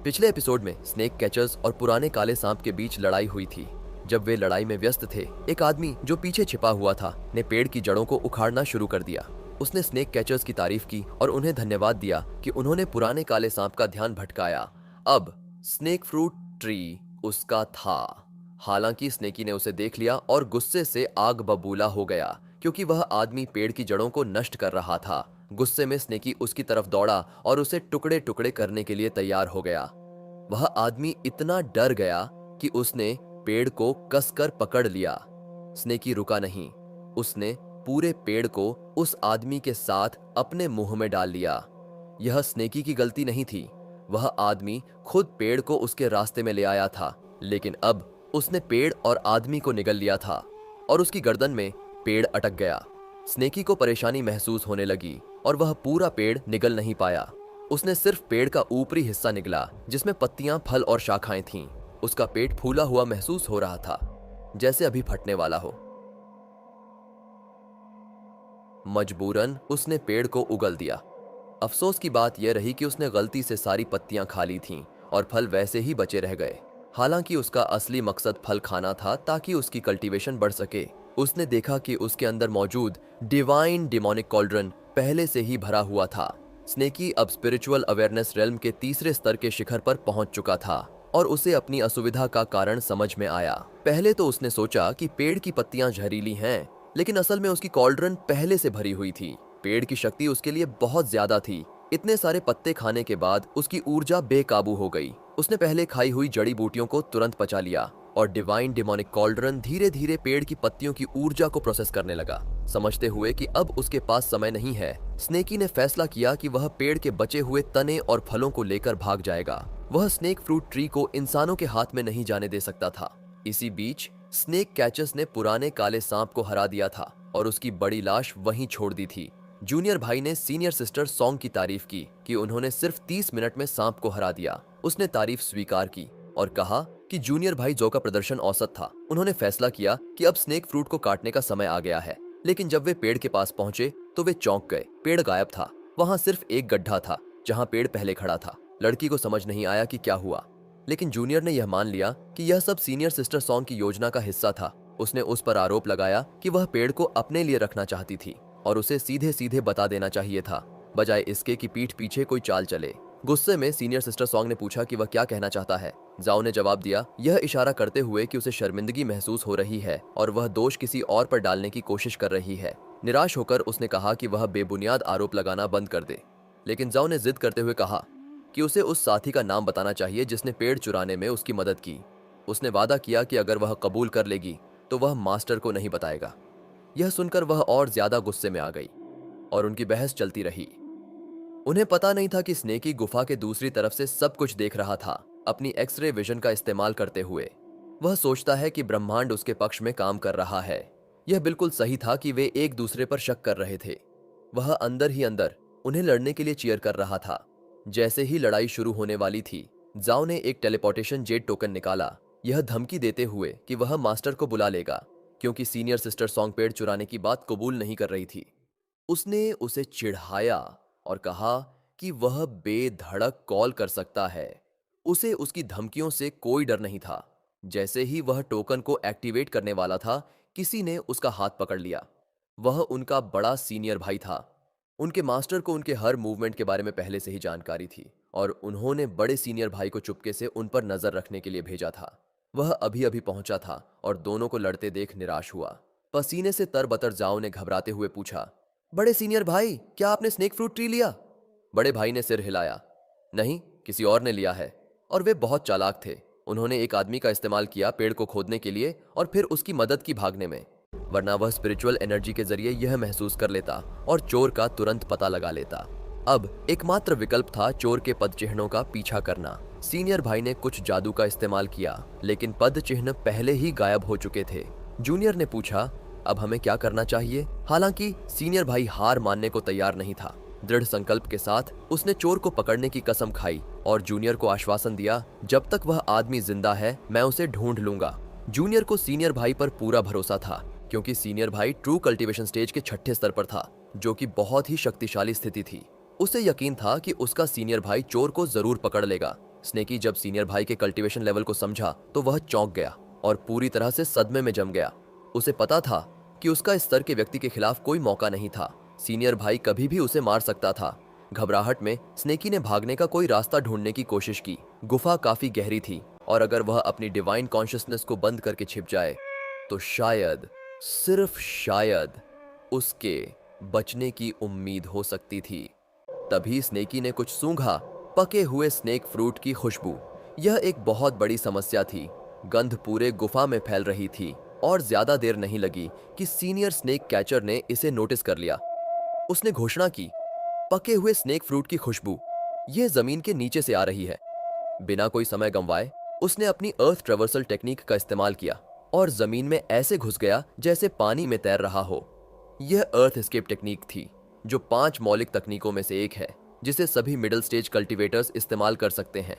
पिछले एपिसोड में snake catchers और पुराने काले सांप के बीच लड़ाई हुई थी। जब वे लड़ाई में व्यस्त थे, एक आदमी जो पीछे छिपा हुआ था ने पेड़ की जड़ों को उखाड़ना शुरू कर दिया। उसने स्नेक कैचर्स की तारीफ की और उन्हें धन्यवाद दिया कि उन्होंने पुराने काले सांप का ध्यान भटकाया। अब स्नेक फ्रूट ट्री उसका था। हालांकि स्नेकी ने उसे देख लिया और गुस्से से आग बबूला हो गया, क्योंकि वह आदमी पेड़ की जड़ों को नष्ट कर रहा था। गुस्से में स्नेकी उसकी तरफ दौड़ा और उसे टुकड़े टुकड़े करने के लिए तैयार हो गया। वह आदमी इतना डर गया कि उसने पेड़ को कसकर पकड़ लिया। स्नेकी रुका नहीं, उसने पूरे पेड़ को उस आदमी के साथ अपने मुंह में डाल लिया। यह स्नेकी की गलती नहीं थी, वह आदमी खुद पेड़ को उसके रास्ते में ले आया था। लेकिन अब उसने पेड़ और आदमी को निगल लिया था और उसकी गर्दन में पेड़ अटक गया। स्नेकी को परेशानी महसूस होने लगी और वह पूरा पेड़ निगल नहीं पाया। उसने सिर्फ पेड़ का ऊपरी हिस्सा निगला, जिसमें पत्तियां, फल और शाखाएं थीं। उसका पेट फूला हुआ महसूस हो रहा था, जैसे अभी फटने वाला हो। मजबूरन उसने पेड़ को उगल दिया। अफसोस की बात यह रही कि उसने गलती से सारी पत्तियां खा ली थीं और फल वैसे ही बचे रह गए। हालांकि उसका असली मकसद फल खाना था ताकि उसकी कल्टीवेशन बढ़ सके। उसने देखा कि उसके अंदर मौजूद डिवाइन डिमोनिक कॉल्ड्रन पहले से ही भरा हुआ था। स्नेकी अब स्पिरिचुअल अवेयरनेस रेल्म के तीसरे स्तर के शिखर पर पहुंच चुका था और उसे अपनी असुविधा का कारण समझ में आया। पहले तो उसने सोचा कि पेड़ की पत्तियां जहरीली हैं, लेकिन असल में उसकी कॉल्ड्रन पहले से भरी हुई थी। पेड़ की शक्ति उसके लिए बहुत ज्यादा थी। इतने सारे पत्ते खाने के बाद उसकी ऊर्जा बेकाबू हो गई। उसने पहले खाई हुई जड़ी बूटियों को तुरंत पचा लिया और डिवाइन डिमोनिक कॉल्ड्रन धीरे धीरे पेड़ की पत्तियों की ऊर्जा को प्रोसेस करने लगा। समझते हुए कि अब उसके पास समय नहीं है, स्नेकी ने फैसला किया कि वह पेड़ के बचे हुए तने और फलों को लेकर भाग जाएगा। वह स्नेक फ्रूट ट्री को इंसानों के हाथ में नहीं जाने दे सकता था। इसी बीच स्नेक कैचर्स ने पुराने काले सांप को हरा दिया था और उसकी बड़ी लाश वहीं छोड़ दी थी। जूनियर भाई ने सीनियर सिस्टर सॉन्ग की तारीफ की कि उन्होंने सिर्फ 30 मिनट में सांप को हरा दिया। उसने तारीफ स्वीकार की और कहा कि जूनियर भाई जो का प्रदर्शन औसत था। उन्होंने फैसला किया कि अब स्नेक फ्रूट को काटने का समय आ गया है। लेकिन जब वे पेड़ के पास पहुंचे तो वे चौंक गए। पेड़ गायब था। वहां सिर्फ एक गड्ढा था जहां पेड़ पहले खड़ा था। लड़की को समझ नहीं आया कि क्या हुआ, लेकिन जूनियर ने यह मान लिया कि यह सब सीनियर सिस्टर सॉन्ग की योजना का हिस्सा था। उसने उस पर आरोप लगाया कि वह पेड़ को अपने लिए रखना चाहती थी और उसे सीधे सीधे बता देना चाहिए था, बजाय इसके कि पीठ पीछे कोई चाल चले। गुस्से में सीनियर सिस्टर सॉन्ग ने पूछा कि वह क्या कहना चाहता है। जाओ ने जवाब दिया, यह इशारा करते हुए कि उसे शर्मिंदगी महसूस हो रही है और वह दोष किसी और पर डालने की कोशिश कर रही है। निराश होकर उसने कहा कि वह बेबुनियाद आरोप लगाना बंद कर दे। लेकिन जाओ ने जिद करते हुए कहा कि उसे उस साथी का नाम बताना चाहिए जिसने पेड़ चुराने में उसकी मदद की। उसने वादा किया कि अगर वह कबूल कर लेगी तो वह मास्टर को नहीं बताएगा। यह सुनकर वह और ज्यादा गुस्से में आ गई और उनकी बहस चलती रही। उन्हें पता नहीं था कि स्नेकी गुफा के दूसरी तरफ से सब कुछ देख रहा था, अपनी एक्सरे विजन का इस्तेमाल करते हुए। वह सोचता है कि ब्रह्मांड उसके पक्ष में काम कर रहा है। यह बिल्कुल सही था कि वे एक दूसरे पर शक कर रहे थे। वह अंदर ही अंदर उन्हें लड़ने के लिए चीयर कर रहा था। जैसे ही लड़ाई शुरू होने वाली थी, जाओ ने एक टेलीपोर्टेशन जेट टोकन निकाला, यह धमकी देते हुए कि वह मास्टर को बुला लेगा, क्योंकि सीनियर सिस्टर सॉन्ग पेड़ चुराने की बात कबूल नहीं कर रही थी। उसने उसे चिढ़ाया और कहा कि वह बेधड़क कॉल कर सकता है। उसे उसकी धमकियों से कोई डर नहीं था। जैसे ही वह टोकन को एक्टिवेट करने वाला था, किसी ने उसका हाथ पकड़ लिया। वह उनका बड़ा सीनियर भाई था। उनके मास्टर को उनके हर मूवमेंट के बारे में पहले से ही जानकारी थी और उन्होंने बड़े सीनियर भाई को चुपके से उन पर नजर रखने के लिए भेजा था। वह अभी अभी पहुंचा था और दोनों को लड़ते देख निराश हुआ। पसीने से तरबतर जाओ ने घबराते हुए पूछा, बड़े सीनियर भाई, क्या आपने स्नेक फ्रूट ट्री लिया? बड़े भाई ने सिर हिलाया, नहीं, किसी और ने लिया है। और वे बहुत चालाक थे। उन्होंने एक आदमी का इस्तेमाल किया पेड़ को खोदने के लिए और फिर उसकी मदद की भागने में, वरना वह स्पिरिचुअल एनर्जी के जरिए यह महसूस कर लेता और चोर का तुरंत पता लगा लेता। अब एकमात्र विकल्प था चोर के पद चिन्हों का पीछा करना। सीनियर भाई ने कुछ जादू का इस्तेमाल किया, लेकिन पद चिन्ह पहले ही गायब हो चुके थे। जूनियर ने पूछा, अब हमें क्या करना चाहिए? हालांकि सीनियर भाई हार मानने को तैयार नहीं था। दृढ़ संकल्प के साथ उसने चोर को पकड़ने की कसम खाई और जूनियर को आश्वासन दिया, जब तक वह आदमी जिंदा है मैं उसे ढूंढ लूंगा। जूनियर को सीनियर भाई पर पूरा भरोसा था, क्योंकि सीनियर भाई ट्रू कल्टीवेशन स्टेज के 6ठे स्तर पर था, जो कि बहुत ही शक्तिशाली स्थिति थी। उसे यकीन था कि उसका सीनियर भाई चोर को जरूर पकड़ लेगा। स्नेकी जब सीनियर भाई के कल्टीवेशन लेवल को समझा तो वह चौंक गया और पूरी तरह से सदमे में जम गया। उसे पता था कि उसका इस स्तर के व्यक्ति के खिलाफ कोई मौका नहीं था। सीनियर भाई कभी भी उसे मार सकता था। घबराहट में स्नेकी ने भागने का कोई रास्ता ढूंढने की कोशिश की। गुफा काफी गहरी थी और अगर वह अपनी डिवाइन कॉन्शियसनेस को बंद करके छिप जाए तो शायद, सिर्फ शायद, उसके बचने की उम्मीद हो सकती थी। तभी स्नेकी ने कुछ सूंघा, पके हुए स्नेक फ्रूट की खुशबू। यह एक बहुत बड़ी समस्या थी। गंध पूरे गुफा में फैल रही थी और ज्यादा देर नहीं लगी कि सीनियर स्नेक कैचर ने इसे नोटिस कर लिया। उसने घोषणा की, पके हुए स्नेक फ्रूट की खुशबू, यह जमीन के नीचे से आ रही है। बिना कोई समय गंवाए उसने अपनी अर्थ ट्रेवर्सल टेक्निक का इस्तेमाल किया और जमीन में ऐसे घुस गया जैसे पानी में तैर रहा हो। यह अर्थ एस्केप टेक्निक थी, जो 5 मौलिक तकनीकों में से एक है जिसे सभी मिडिल स्टेज कल्टीवेटर्स इस्तेमाल कर सकते हैं।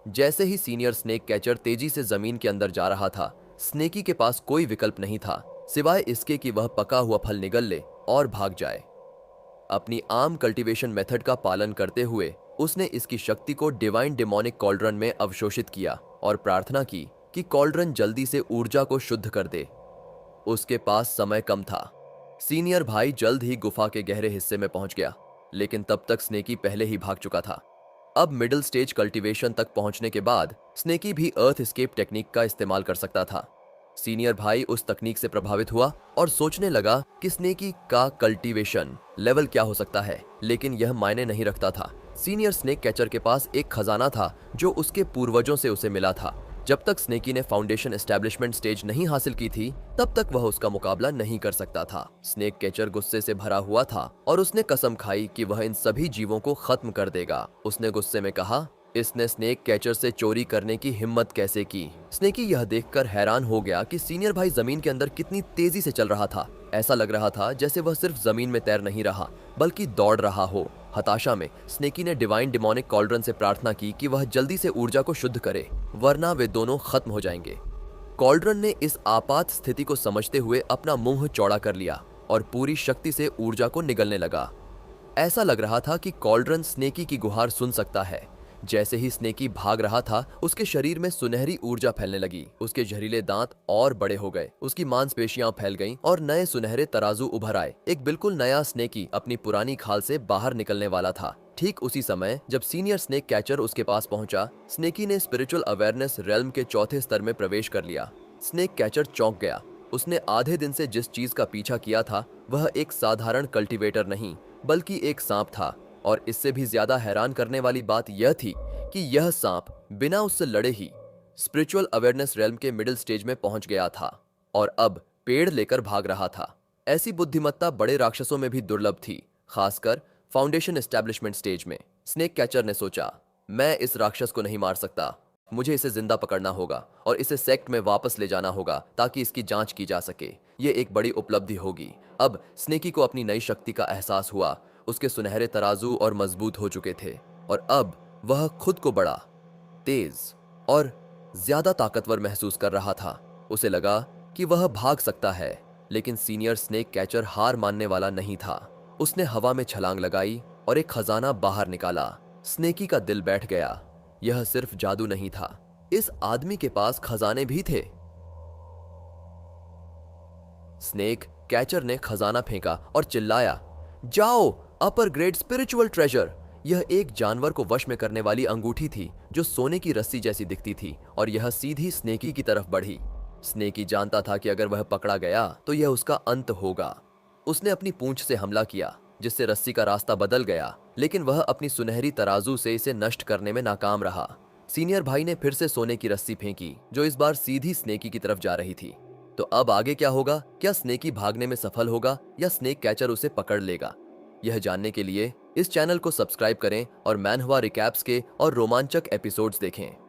जैसे ही सीनियर स्नेक कैचर तेजी से जमीन के अंदर जा रहा था, स्नेकी के पास कोई विकल्प नहीं था सिवाय इसके कि वह पका हुआ फल निगल ले और भाग जाए। अपनी आम कल्टीवेशन मेथड का पालन करते हुए उसने इसकी शक्ति को डिवाइन डेमोनिक कॉल्ड्रन में अवशोषित किया और प्रार्थना की कि कॉल्ड्रन जल्दी से ऊर्जा को शुद्ध कर दे। उसके पास समय कम था। सीनियर भाई जल्द ही गुफा के गहरे हिस्से में पहुंच गया, लेकिन तब तक स्नेकी पहले ही भाग चुका था। अब मिडिल स्टेज कल्टीवेशन तक पहुंचने के बाद स्नेकी भी अर्थ एस्केप टेक्निक का इस्तेमाल कर सकता था। सीनियर भाई उस तकनीक से प्रभावित हुआ और सोचने लगा कि स्नेकी का कल्टीवेशन लेवल क्या हो सकता है, लेकिन यह मायने नहीं रखता था। सीनियर स्नेक कैचर के पास एक खजाना था जो उसके पूर्वजों से उसे मिला था। जब तक स्नेकी ने फाउंडेशन एस्टैब्लिशमेंट स्टेज नहीं हासिल की थी, तब तक वह उसका मुकाबला नहीं कर सकता था। स्नेक कैचर गुस्से से भरा हुआ था और उसने कसम खाई कि वह इन सभी जीवों को खत्म कर देगा। उसने गुस्से में कहा, इसने स्नेक कैचर से चोरी करने की हिम्मत कैसे की? स्नेकी यह देखकर हैरान हो गया कि सीनियर भाई जमीन के अंदर कितनी तेजी से चल रहा था। ऐसा लग रहा था जैसे वह सिर्फ जमीन में तैर नहीं रहा, बल्कि दौड़ रहा हो। हताशा में स्नेकी ने डिवाइन डेमोनिक कॉल्ड्रन से प्रार्थना की कि वह जल्दी से ऊर्जा को शुद्ध करे, वरना वे दोनों खत्म हो जाएंगे। कॉल्ड्रन ने इस आपात स्थिति को समझते हुए अपना मुंह चौड़ा कर लिया और पूरी शक्ति से ऊर्जा को निगलने लगा। ऐसा लग रहा था कि कॉल्ड्रन स्नेकी की गुहार सुन सकता है। जैसे ही स्नेकी भाग रहा था, उसके शरीर में सुनहरी ऊर्जा फैलने लगी। उसके जहरीले दांत और बड़े हो गए, उसकी मांसपेशियां फैल गईं और नए सुनहरे तराजू उभर आए। एक बिल्कुल नया स्नेकी अपनी पुरानी खाल से बाहर निकलने वाला था। ठीक उसी समय जब सीनियर स्नेक कैचर उसके पास पहुंचा, स्नेकी ने स्पिरिचुअल अवेयरनेस रेल्म के चौथे स्तर में प्रवेश कर लिया। स्नेक कैचर चौंक गया। उसने आधे दिन से जिस चीज का पीछा किया था वह एक साधारण कल्टीवेटर नहीं, बल्कि एक सांप था। और इससे भी ज्यादा हैरान करने वाली बात यह थी कि यह सांप बिना उससे लड़े ही स्पिरिचुअल अवेयरनेस रेल्म के मिडिल स्टेज में पहुंच गया था और अब पेड़ लेकर भाग रहा था। ऐसी बुद्धिमत्ता बड़े राक्षसों में भी दुर्लभ थी, खासकर फाउंडेशन एस्टैब्लिशमेंट स्टेज में। स्नेक कैचर ने सोचा, मैं इस राक्षस को नहीं मार सकता, मुझे इसे जिंदा पकड़ना होगा और इसे सेक्ट में वापस ले जाना होगा ताकि इसकी जांच की जा सके। यह एक बड़ी उपलब्धि होगी। अब स्नेकी को अपनी नई शक्ति का एहसास हुआ। उसके सुनहरे तराजू और मजबूत हो चुके थे और अब वह खुद को बड़ा, तेज और ज्यादा ताकतवर महसूस कर रहा था। उसे लगा कि वह भाग सकता है, लेकिन सीनियर स्नेक कैचर हार मानने वाला नहीं था। उसने हवा में छलांग लगाई और एक खजाना बाहर निकाला। स्नेकी का दिल बैठ गया। यह सिर्फ जादू नहीं था, इस आदमी के पास खजाने भी थे। स्नेक कैचर ने खजाना फेंका और चिल्लाया, जाओ, अपर ग्रेड स्पिरिचुअल ट्रेजर। यह एक जानवर को वश में करने वाली अंगूठी थी जो सोने की रस्सी जैसी दिखती थी और यह सीधी स्नेकी की तरफ बढ़ी। स्नेकी जानता था कि अगर वह पकड़ा गया तो यह उसका अंत होगा। उसने अपनी पूंछ से हमला किया जिससे रस्सी का रास्ता बदल गया, लेकिन वह अपनी सुनहरी तराजू से इसे नष्ट करने में नाकाम रहा। सीनियर भाई ने फिर से सोने की रस्सी फेंकी जो इस बार सीधी स्नेकी की तरफ जा रही थी। तो अब आगे क्या होगा? क्या स्नेकी भागने में सफल होगा या स्नेक कैचर उसे पकड़ लेगा? यह जानने के लिए इस चैनल को सब्सक्राइब करें और मैनहवा रिकैप्स के और रोमांचक एपिसोड्स देखें।